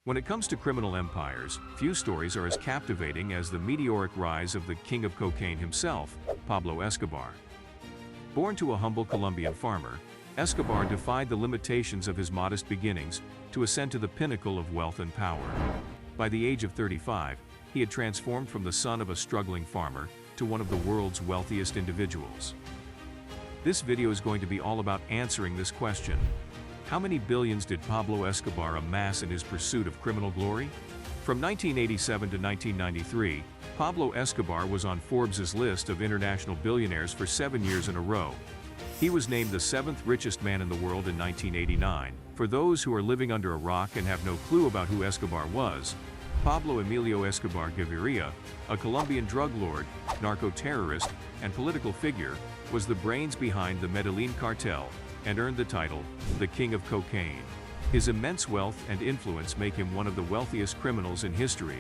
When it comes to criminal empires, few stories are as captivating as the meteoric rise of the king of cocaine himself, Pablo Escobar. Born to a humble Colombian farmer, Escobar defied the limitations of his modest beginnings to ascend to the pinnacle of wealth and power. By the age of 35, he had transformed from the son of a struggling farmer to one of the world's wealthiest individuals. This video is going to be all about answering this question. How many billions did Pablo Escobar amass in his pursuit of criminal glory? From 1987 to 1993, Pablo Escobar was on Forbes' list of international billionaires for 7 years in a row. He was named the 7th richest man in the world in 1989. For those who are living under a rock and have no clue about who Escobar was, Pablo Emilio Escobar Gaviria, a Colombian drug lord, narco-terrorist, and political figure, was the brains behind the Medellin cartel and earned the title, the King of Cocaine. His immense wealth and influence make him one of the wealthiest criminals in history.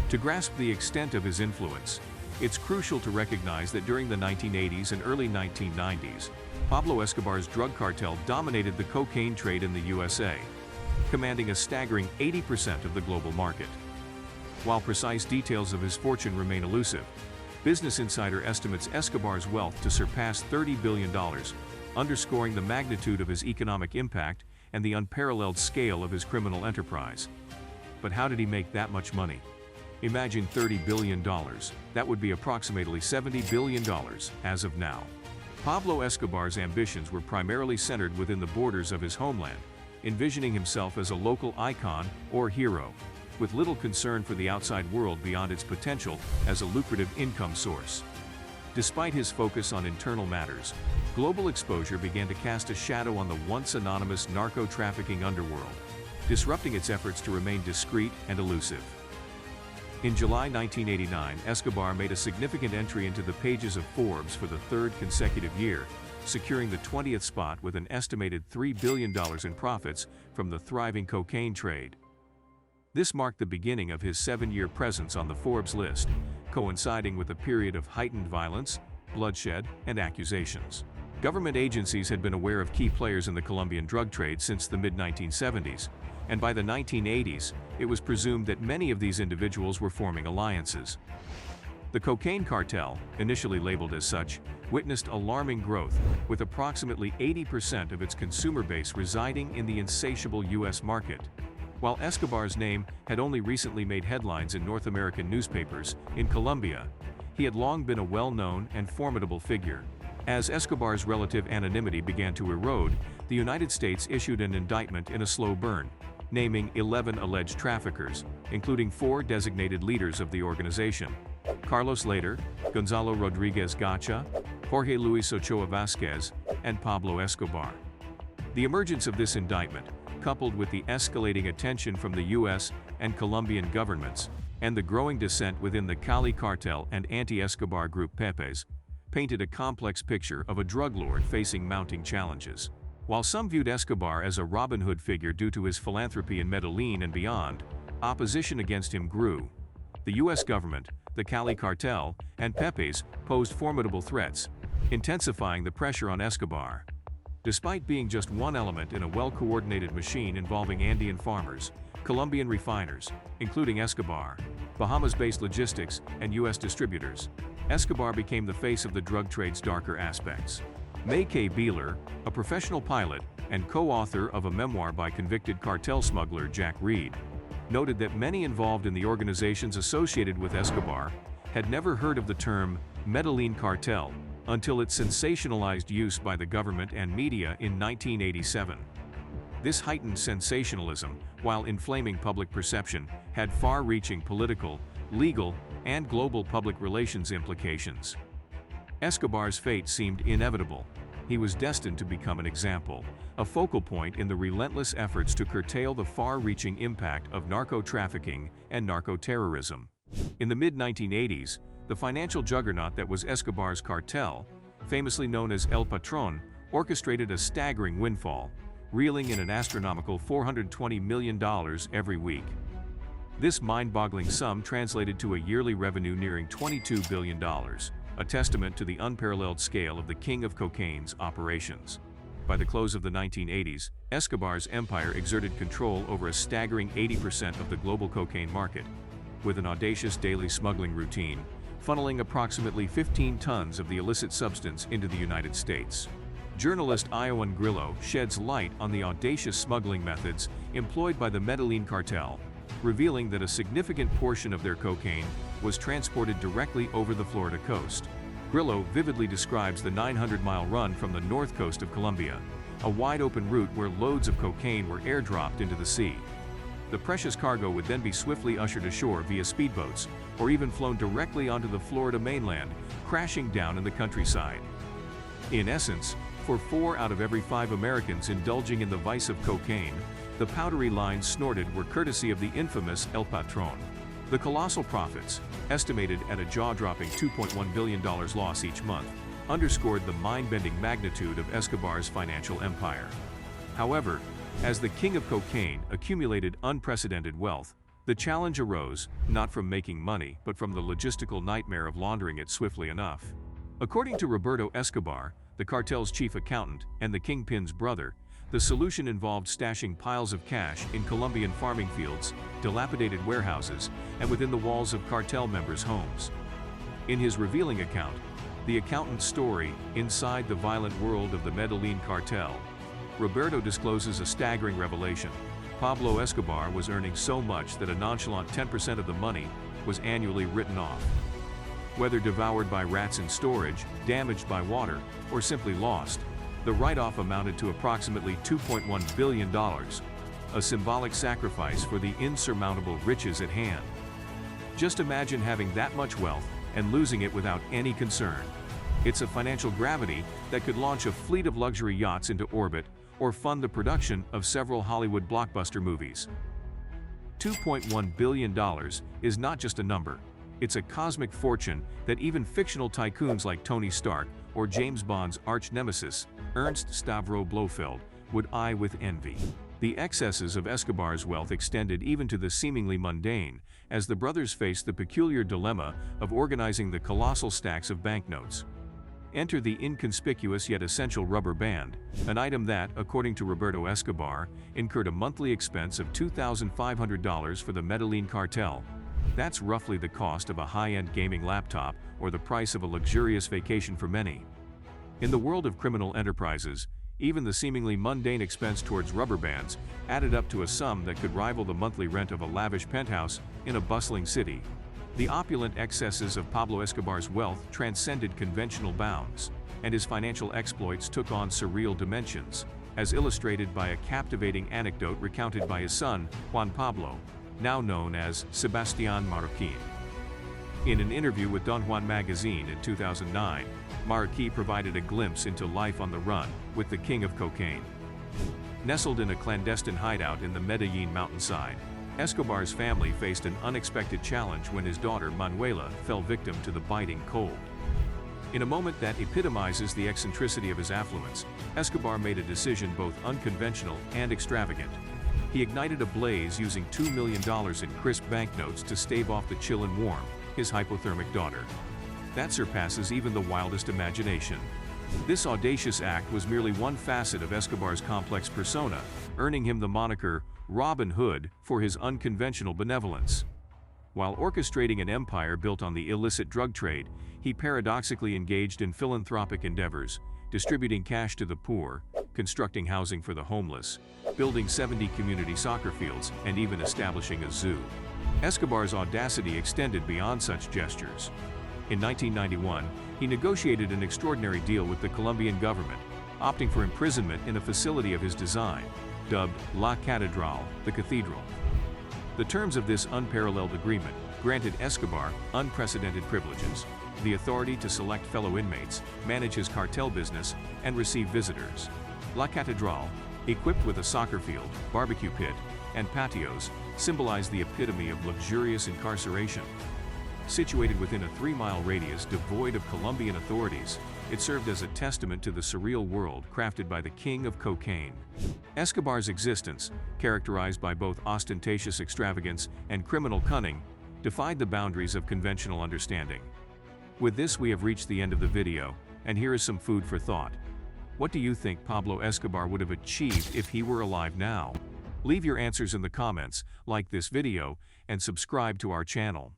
To grasp the extent of his influence, it's crucial to recognize that during the 1980s and early 1990s, Pablo Escobar's drug cartel dominated the cocaine trade in the USA, commanding a staggering 80% of the global market. While precise details of his fortune remain elusive, Business Insider estimates Escobar's wealth to surpass $30 billion, underscoring the magnitude of his economic impact and the unparalleled scale of his criminal enterprise. But how did he make that much money? Imagine $30 billion. That would be approximately $70 billion as of now. Pablo Escobar's ambitions were primarily centered within the borders of his homeland, envisioning himself as a local icon or hero, with little concern for the outside world beyond its potential as a lucrative income source. Despite his focus on internal matters, global exposure began to cast a shadow on the once anonymous narco-trafficking underworld, disrupting its efforts to remain discreet and elusive. In July 1989, Escobar made a significant entry into the pages of Forbes for the third consecutive year, securing the 20th spot with an estimated $3 billion in profits from the thriving cocaine trade. This marked the beginning of his 7-year presence on the Forbes list, coinciding with a period of heightened violence, bloodshed, and accusations. Government agencies had been aware of key players in the Colombian drug trade since the mid-1970s, and by the 1980s, it was presumed that many of these individuals were forming alliances. The cocaine cartel, initially labeled as such, witnessed alarming growth, with approximately 80% of its consumer base residing in the insatiable U.S. market. While Escobar's name had only recently made headlines in North American newspapers, in Colombia, he had long been a well-known and formidable figure. As Escobar's relative anonymity began to erode, the United States issued an indictment in a slow burn, naming 11 alleged traffickers, including 4 designated leaders of the organization: Carlos Later, Gonzalo Rodriguez Gacha, Jorge Luis Ochoa Vasquez, and Pablo Escobar. The emergence of this indictment, coupled with the escalating attention from the U.S. and Colombian governments, and the growing dissent within the Cali cartel and anti-Escobar group Pepes, painted a complex picture of a drug lord facing mounting challenges. While some viewed Escobar as a Robin Hood figure due to his philanthropy in Medellin and beyond, opposition against him grew. The U.S. government, the Cali cartel, and Pepes posed formidable threats, intensifying the pressure on Escobar. Despite being just one element in a well-coordinated machine involving Andean farmers, Colombian refiners, including Escobar, Bahamas-based logistics, and U.S. distributors, Escobar became the face of the drug trade's darker aspects. May K. Beeler, a professional pilot and co-author of a memoir by convicted cartel smuggler Jack Reed, noted that many involved in the organizations associated with Escobar had never heard of the term Medellin cartel until its sensationalized use by the government and media in 1987. This heightened sensationalism, while inflaming public perception, had far-reaching political, legal, and global public relations implications. Escobar's fate seemed inevitable. He was destined to become an example, a focal point in the relentless efforts to curtail the far-reaching impact of narco-trafficking and narco-terrorism. In the mid-1980s, the financial juggernaut that was Escobar's cartel, famously known as El Patron, orchestrated a staggering windfall, reeling in an astronomical $420 million every week. This mind-boggling sum translated to a yearly revenue nearing $22 billion, a testament to the unparalleled scale of the King of Cocaine's operations. By the close of the 1980s, Escobar's empire exerted control over a staggering 80% of the global cocaine market, with an audacious daily smuggling routine, funneling approximately 15 tons of the illicit substance into the United States. Journalist Iowan Grillo sheds light on the audacious smuggling methods employed by the Medellin cartel, revealing that a significant portion of their cocaine was transported directly over the Florida coast. Grillo vividly describes the 900-mile run from the north coast of Colombia, a wide-open route where loads of cocaine were airdropped into the sea. The precious cargo would then be swiftly ushered ashore via speedboats, or even flown directly onto the Florida mainland, crashing down in the countryside. In essence, for 4 out of every 5 Americans indulging in the vice of cocaine, the powdery lines snorted were courtesy of the infamous El Patron. The colossal profits, estimated at a jaw-dropping $2.1 billion loss each month, underscored the mind-bending magnitude of Escobar's financial empire. However, as the king of cocaine accumulated unprecedented wealth, the challenge arose not from making money but from the logistical nightmare of laundering it swiftly enough. According to Roberto Escobar, the cartel's chief accountant and the kingpin's brother, the solution involved stashing piles of cash in Colombian farming fields, dilapidated warehouses, and within the walls of cartel members' homes. In his revealing account, The Accountant's Story, Inside the Violent World of the Medellin Cartel, Roberto discloses a staggering revelation. Pablo Escobar was earning so much that a nonchalant 10% of the money was annually written off. Whether devoured by rats in storage, damaged by water, or simply lost, the write-off amounted to approximately $2.1 billion, a symbolic sacrifice for the insurmountable riches at hand. Just imagine having that much wealth and losing it without any concern. It's a financial gravity that could launch a fleet of luxury yachts into orbit or fund the production of several Hollywood blockbuster movies. $2.1 billion is not just a number. It's a cosmic fortune that even fictional tycoons like Tony Stark or James Bond's arch-nemesis, Ernst Stavro Blofeld, would eye with envy. The excesses of Escobar's wealth extended even to the seemingly mundane, as the brothers faced the peculiar dilemma of organizing the colossal stacks of banknotes. Enter the inconspicuous yet essential rubber band, an item that, according to Roberto Escobar, incurred a monthly expense of $2,500 for the Medellin cartel. That's roughly the cost of a high-end gaming laptop or the price of a luxurious vacation for many. In the world of criminal enterprises, even the seemingly mundane expense towards rubber bands added up to a sum that could rival the monthly rent of a lavish penthouse in a bustling city. The opulent excesses of Pablo Escobar's wealth transcended conventional bounds, and his financial exploits took on surreal dimensions, as illustrated by a captivating anecdote recounted by his son, Juan Pablo, now known as Sebastián Marroquín. In an interview with Don Juan magazine in 2009, Marroquín provided a glimpse into life on the run with the king of cocaine. Nestled in a clandestine hideout in the Medellin mountainside, Escobar's family faced an unexpected challenge when his daughter Manuela fell victim to the biting cold. In a moment that epitomizes the eccentricity of his affluence, Escobar made a decision both unconventional and extravagant. He ignited a blaze using $2 million in crisp banknotes to stave off the chill and warm his hypothermic daughter. That surpasses even the wildest imagination. This audacious act was merely one facet of Escobar's complex persona, earning him the moniker Robin Hood for his unconventional benevolence. While orchestrating an empire built on the illicit drug trade, he paradoxically engaged in philanthropic endeavors, distributing cash to the poor, constructing housing for the homeless, building 70 community soccer fields, and even establishing a zoo. Escobar's audacity extended beyond such gestures. In 1991, he negotiated an extraordinary deal with the Colombian government, opting for imprisonment in a facility of his design, dubbed La Catedral, the cathedral. The terms of this unparalleled agreement granted Escobar unprecedented privileges: the authority to select fellow inmates, manage his cartel business, and receive visitors. La Catedral, equipped with a soccer field, barbecue pit, and patios, symbolized the epitome of luxurious incarceration. Situated within a 3-mile radius devoid of Colombian authorities, it served as a testament to the surreal world crafted by the king of cocaine. Escobar's existence, characterized by both ostentatious extravagance and criminal cunning, defied the boundaries of conventional understanding. With this, we have reached the end of the video, and here is some food for thought. What do you think Pablo Escobar would have achieved if he were alive now? Leave your answers in the comments, like this video, and subscribe to our channel.